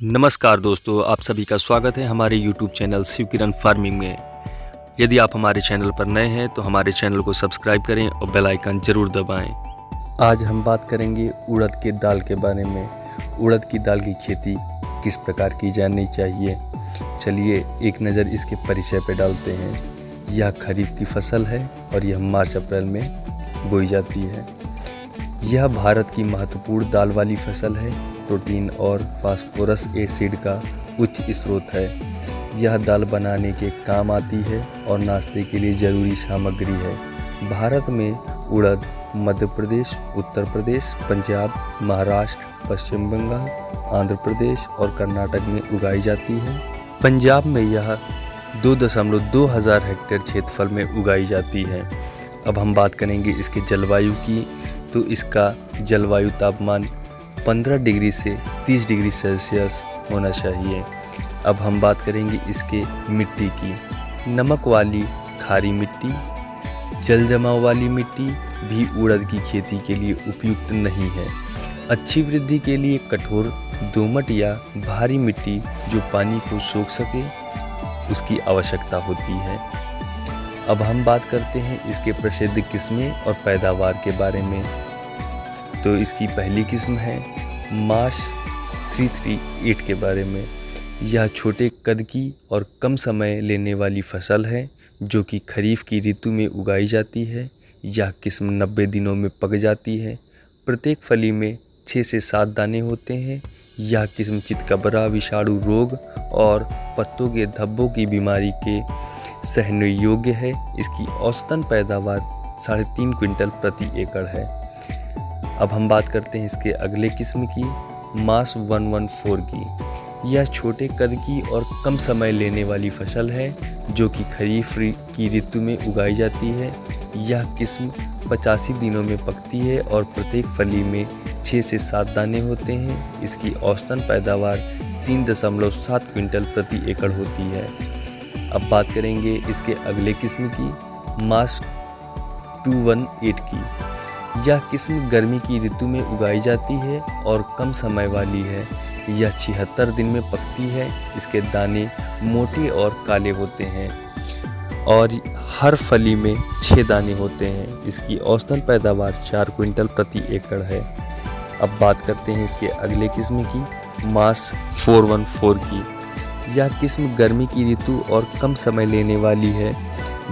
नमस्कार दोस्तों, आप सभी का स्वागत है हमारे YouTube चैनल शिव किरण फार्मिंग में। यदि आप हमारे चैनल पर नए हैं तो हमारे चैनल को सब्सक्राइब करें और बेल आइकन ज़रूर दबाएं। आज हम बात करेंगे उड़द के दाल के बारे में। उड़द की दाल की खेती किस प्रकार की जानी चाहिए, चलिए एक नज़र इसके परिचय पर डालते हैं। यह खरीफ की फसल है और यह मार्च अप्रैल में बोई जाती है। यह भारत की महत्वपूर्ण दाल वाली फसल है। प्रोटीन और फास्फोरस एसिड का उच्च स्रोत है। यह दाल बनाने के काम आती है और नाश्ते के लिए ज़रूरी सामग्री है। भारत में उड़द मध्य प्रदेश, उत्तर प्रदेश, पंजाब, महाराष्ट्र, पश्चिम बंगाल, आंध्र प्रदेश और कर्नाटक में उगाई जाती है। पंजाब में यह 2.2 हज़ार हेक्टेयर क्षेत्रफल में उगाई जाती है। अब हम बात करेंगे इसके जलवायु की, तो इसका जलवायु तापमान 15 डिग्री से 30 डिग्री सेल्सियस होना चाहिए। अब हम बात करेंगे इसके मिट्टी की। नमक वाली खारी मिट्टी, जल जमाव वाली मिट्टी भी उड़द की खेती के लिए उपयुक्त नहीं है। अच्छी वृद्धि के लिए कठोर दोमट या भारी मिट्टी जो पानी को सोख सके उसकी आवश्यकता होती है। अब हम बात करते हैं इसके प्रसिद्ध किस्में और पैदावार के बारे में। तो इसकी पहली किस्म है मास 338 के बारे में। यह छोटे कद की और कम समय लेने वाली फसल है जो कि खरीफ की ऋतु में उगाई जाती है। यह किस्म 90 दिनों में पक जाती है। प्रत्येक फली में 6 से 7 दाने होते हैं। यह किस्म चितकबरा, विषाणु रोग और पत्तों के धब्बों की बीमारी के सहने योग्य है। इसकी औसतन पैदावार 3.5 क्विंटल प्रति एकड़ है। अब हम बात करते हैं इसके अगले किस्म की, मास 114 की। यह छोटे कद की और कम समय लेने वाली फसल है जो कि खरीफ की ऋतु में उगाई जाती है। यह किस्म 85 दिनों में पकती है और प्रत्येक फली में 6 से 7 दाने होते हैं। इसकी औसतन पैदावार 3.7 क्विंटल प्रति एकड़ होती है। अब बात करेंगे इसके अगले किस्म की, मास 218 की। यह किस्म गर्मी की ऋतु में उगाई जाती है और कम समय वाली है। यह 76 दिन में पकती है। इसके दाने मोटे और काले होते हैं और हर फली में 6 दाने होते हैं। इसकी औसतन पैदावार 4 क्विंटल प्रति एकड़ है। अब बात करते हैं इसके अगले किस्म की, मास 414 की। यह किस्म गर्मी की ऋतु और कम समय लेने वाली है।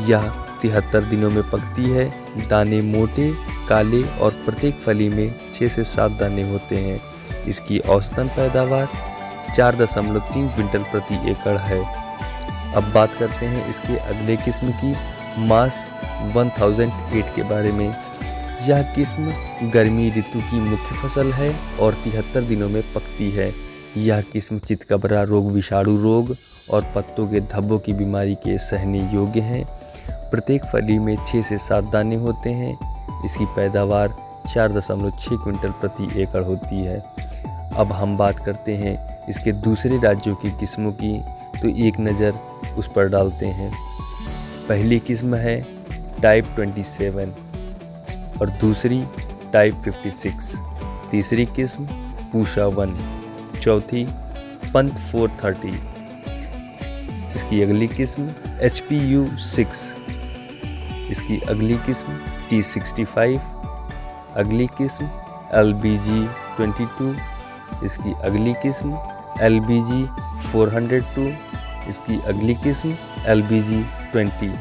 यह 73 दिनों में पकती है। दाने मोटे, काले और प्रत्येक फली में 6 से 7 दाने होते हैं। इसकी औसतन पैदावार 4.3 क्विंटल प्रति एकड़ है। अब बात करते हैं इसके अगले किस्म की, मास 1008 के बारे में। यह किस्म गर्मी ऋतु की मुख्य फसल है और 73 दिनों में पकती है। यह किस्म चितकबरा रोग, विषाणु रोग और पत्तों के धब्बों की बीमारी के सहने योग्य है। प्रत्येक फली में 6 से 7 दाने होते हैं। इसकी पैदावार 4.6 क्विंटल प्रति एकड़ होती है। अब हम बात करते हैं इसके दूसरे राज्यों की किस्मों की, तो एक नज़र उस पर डालते हैं। पहली किस्म है टाइप 27 और दूसरी टाइप 56। तीसरी किस्म पूषा 1, चौथी पंत 430। इसकी अगली किस्म HPU 6। इसकी अगली किस्म T65। अगली किस्म LBG 22। इसकी अगली किस्म LBG 402। इसकी अगली किस्म LBG 20।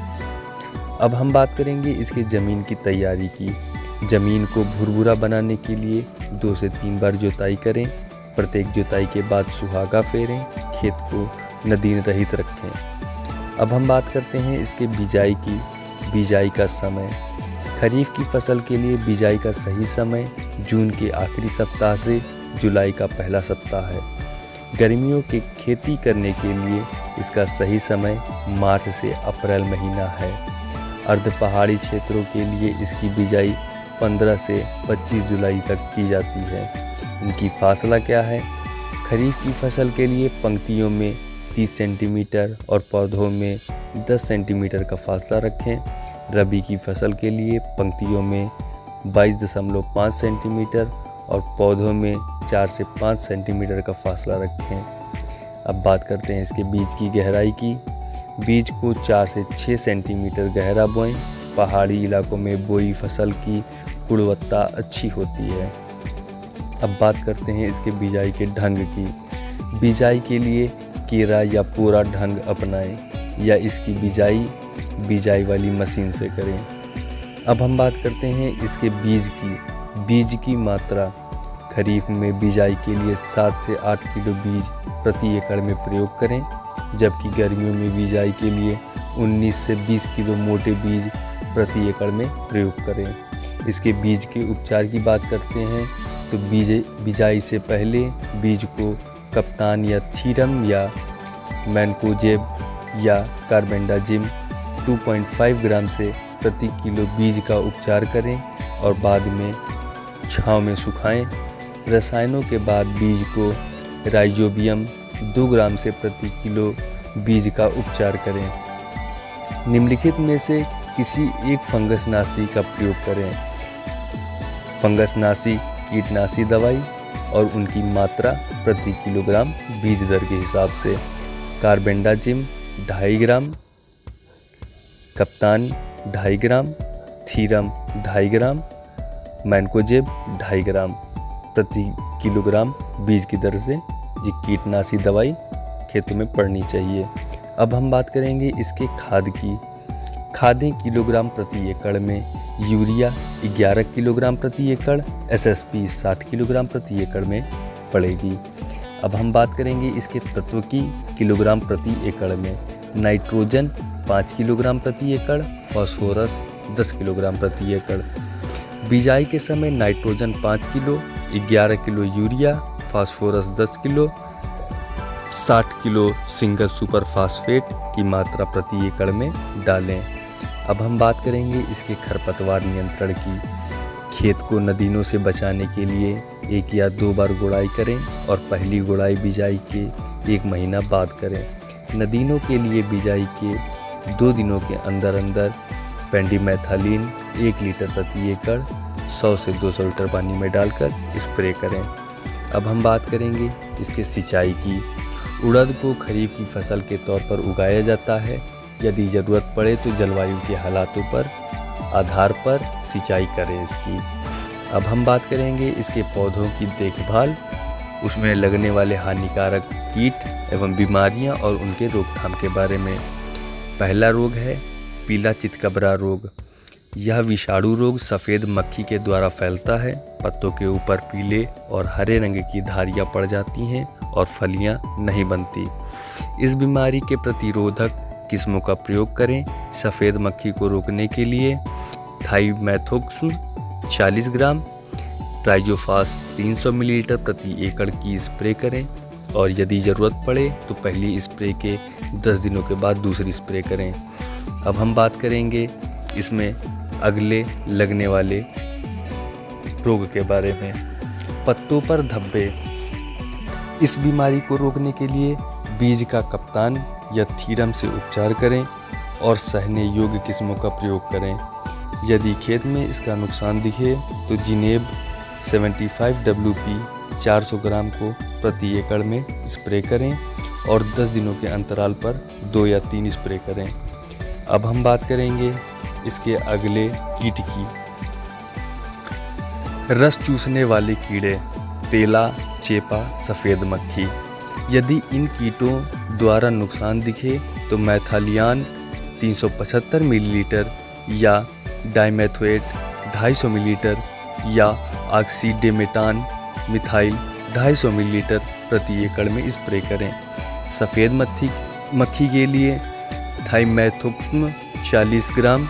अब हम बात करेंगे इसके ज़मीन की तैयारी की। ज़मीन को भुरभुरा बनाने के लिए 2 से 3 बार जुताई करें। प्रत्येक जुताई के बाद सुहागा फेरें। खेत को नदीन रहित रखें। अब हम बात करते हैं इसके बिजाई की। बिजाई का समय, खरीफ की फसल के लिए बिजाई का सही समय जून के आखिरी सप्ताह से जुलाई का पहला सप्ताह है। गर्मियों की खेती करने के लिए इसका सही समय मार्च से अप्रैल महीना है। अर्ध पहाड़ी क्षेत्रों के लिए इसकी बिजाई 15 से 25 जुलाई तक की जाती है। इनकी फासला क्या है? खरीफ की फसल के लिए पंक्तियों में 30 सेंटीमीटर और पौधों में 10 सेंटीमीटर का फासला रखें। रबी की फसल के लिए पंक्तियों में 22.5 सेंटीमीटर और पौधों में 4 से 5 सेंटीमीटर का फासला रखें। अब बात करते हैं इसके बीज की गहराई की। बीज को 4 से 6 सेंटीमीटर गहरा बोएं। पहाड़ी इलाकों में बोई फसल की गुणवत्ता अच्छी होती है। अब बात करते हैं इसके बिजाई के ढंग की। बिजाई के लिए केरा या पूरा ढंग अपनाएं या इसकी बिजाई वाली मशीन से करें। अब हम बात करते हैं इसके बीज की मात्रा। खरीफ में बिजाई के लिए 7 से 8 किलो बीज प्रति एकड़ में प्रयोग करें, जबकि गर्मियों में बिजाई के लिए 19 से 20 किलो मोटे बीज प्रति एकड़ में प्रयोग करें। इसके बीज के उपचार की बात करते हैं तो बिजाई से पहले बीज को कप्तान या थीरम या मैनकोजेब या कार्बेंडाजिम 2.5 ग्राम से प्रति किलो बीज का उपचार करें और बाद में छांव में सुखाएं। रसायनों के बाद बीज को राइजोबियम 2 ग्राम से प्रति किलो बीज का उपचार करें। निम्नलिखित में से किसी एक फंगसनाशी का प्रयोग करें। फंगसनाशी कीटनाशी दवाई और उनकी मात्रा प्रति किलोग्राम बीज दर के हिसाब से। कार्बेंडाजिम 2.5 ग्राम, कप्तान 2.5 ग्राम, थीरम 2.5 ग्राम, मैनकोजेब 2.5 ग्राम प्रति किलोग्राम बीज की दर से ये कीटनाशी दवाई खेतों में पड़नी चाहिए। अब हम बात करेंगे इसके खाद की। खादें किलोग्राम प्रति एकड़ में यूरिया 11 किलोग्राम प्रति एकड़, एसएसपी 60 किलोग्राम प्रति एकड़ में पड़ेगी। अब हम बात करेंगे इसके तत्व की किलोग्राम प्रति एकड़ में। नाइट्रोजन 5 किलोग्राम प्रति एकड़, फास्फोरस 10 किलोग्राम प्रति एकड़। बिजाई के समय nitrogen 5 kilo, 11 kilo urea, phosphorus 10 kilo, 60 kilo single super phosphate की मात्रा प्रति एकड़ में डालें। अब हम बात करेंगे इसके खरपतवार नियंत्रण की। खेत को नदीनों से बचाने के लिए 1 या 2 बार गुड़ाई करें और पहली गुड़ाई बिजाई के 1 महीना बाद करें। नदीनों के लिए बिजाई के 2 दिनों के अंदर पेंडिमेथालिन 1 लीटर प्रति एकड़ 100 से 200 लीटर पानी में डालकर स्प्रे करें। अब हम बात करेंगे इसके सिंचाई की। उड़द को खरीफ की फसल के तौर पर उगाया जाता है। यदि ज़रूरत पड़े तो जलवायु के हालातों पर आधार पर सिंचाई करें इसकी। अब हम बात करेंगे इसके पौधों की देखभाल, उसमें लगने वाले हानिकारक कीट एवं बीमारियां और उनके रोकथाम के बारे में। पहला रोग है पीला चितकबरा रोग। यह विषाणु रोग सफ़ेद मक्खी के द्वारा फैलता है। पत्तों के ऊपर पीले और हरे रंग की धारियां पड़ जाती हैं और फलियां नहीं बनती। इस बीमारी के प्रतिरोधक किस्मों का प्रयोग करें। सफ़ेद मक्खी को रोकने के लिए थाइमेथोक्सम 40 ग्राम, ट्राइजोफास 300 मिलीलीटर प्रति एकड़ की स्प्रे करें और यदि ज़रूरत पड़े तो पहली स्प्रे के 10 दिनों के बाद दूसरी स्प्रे करें। अब हम बात करेंगे इसमें अगले लगने वाले रोग के बारे में। पत्तों पर धब्बे। इस बीमारी को रोकने के लिए बीज का कप्तान या थीरम से उपचार करें और सहने योग्य किस्मों का प्रयोग करें। यदि खेत में इसका नुकसान दिखे तो जिनेब 75 WP 400 ग्राम को प्रति एकड़ में स्प्रे करें और 10 दिनों के अंतराल पर 2 या 3 स्प्रे करें। अब हम बात करेंगे इसके अगले कीट की। रस चूसने वाले कीड़े, तेला, चेपा, सफ़ेद मक्खी। यदि इन कीटों द्वारा नुकसान दिखे तो मैथालियान 375 मिलीलीटर या डाइमेथोएट 250 मिलीलीटर या ऑक्सीडेमेटान मिथाइल 250 मिलीलीटर प्रति एकड़ में स्प्रे करें। सफ़ेद मक्खी के लिए थाइमेथोक्सम 40 ग्राम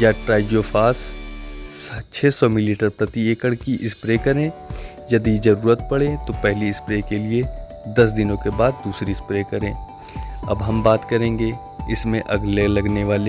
या ट्राइजोफास 600 मिलीलीटर प्रति एकड़ की स्प्रे करें। यदि ज़रूरत पड़े तो पहली स्प्रे के लिए 10 दिनों के बाद दूसरी स्प्रे करें। अब हम बात करेंगे इसमें अगले लगने वाले